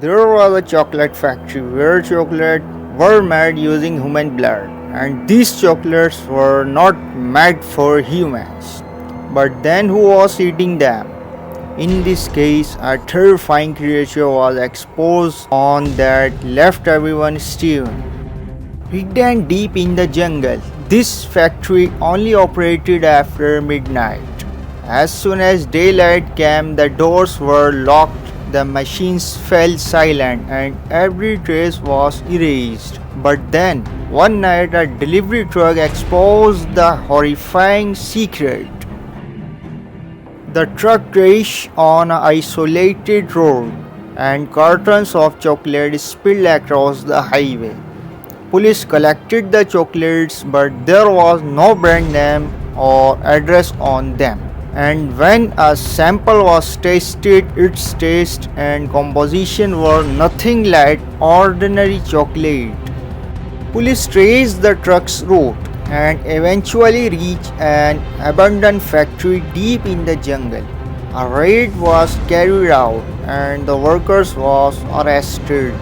There was a chocolate factory where chocolate were made using human blood, and these chocolates were not made for humans. But then who was eating them? In this case, a terrifying creature was exposed on that left everyone stunned. Hidden deep in the jungle, this factory only operated after midnight. As soon as daylight came, the doors were locked, the machines fell silent, and every trace was erased. But then, one night, a delivery truck exposed the horrifying secret. The truck crashed on an isolated road, and cartons of chocolate spilled across the highway. Police collected the chocolates, but there was no brand name or address on them. And when a sample was tasted, its taste and composition were nothing like ordinary chocolate. Police traced the truck's route and eventually reached an abandoned factory deep in the jungle. A raid was carried out and the workers was arrested.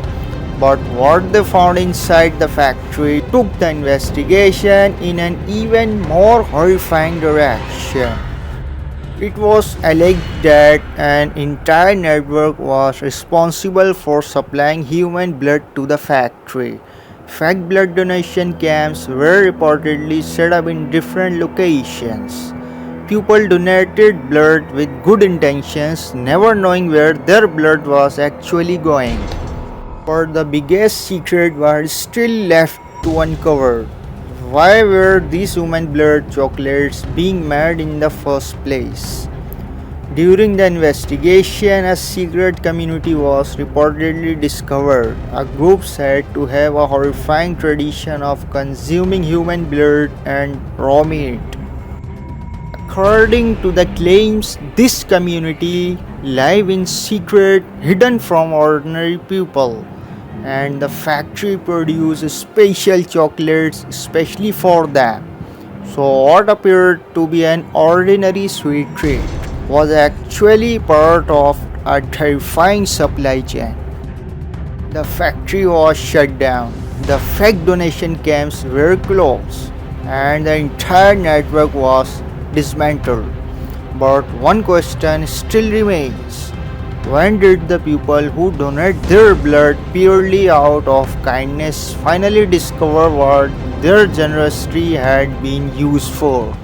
But what they found inside the factory took the investigation in an even more horrifying direction. It was alleged that an entire network was responsible for supplying human blood to the factory. Fake blood donation camps were reportedly set up in different locations. People donated blood with good intentions, never knowing where their blood was actually going. But the biggest secret was still left to uncover. Why were these human blood chocolates being made in the first place? During the investigation, a secret community was reportedly discovered. A group said to have a horrifying tradition of consuming human blood and raw meat. According to the claims, this community live in secret, hidden from ordinary people, and the factory produces special chocolates especially for them. So what appeared to be an ordinary sweet treat was actually part of a terrifying supply chain. The factory was shut down, the fake donation camps were closed, and the entire network was dismantled. But one question still remains. When did the people who donate their blood purely out of kindness finally discover what their generosity had been used for?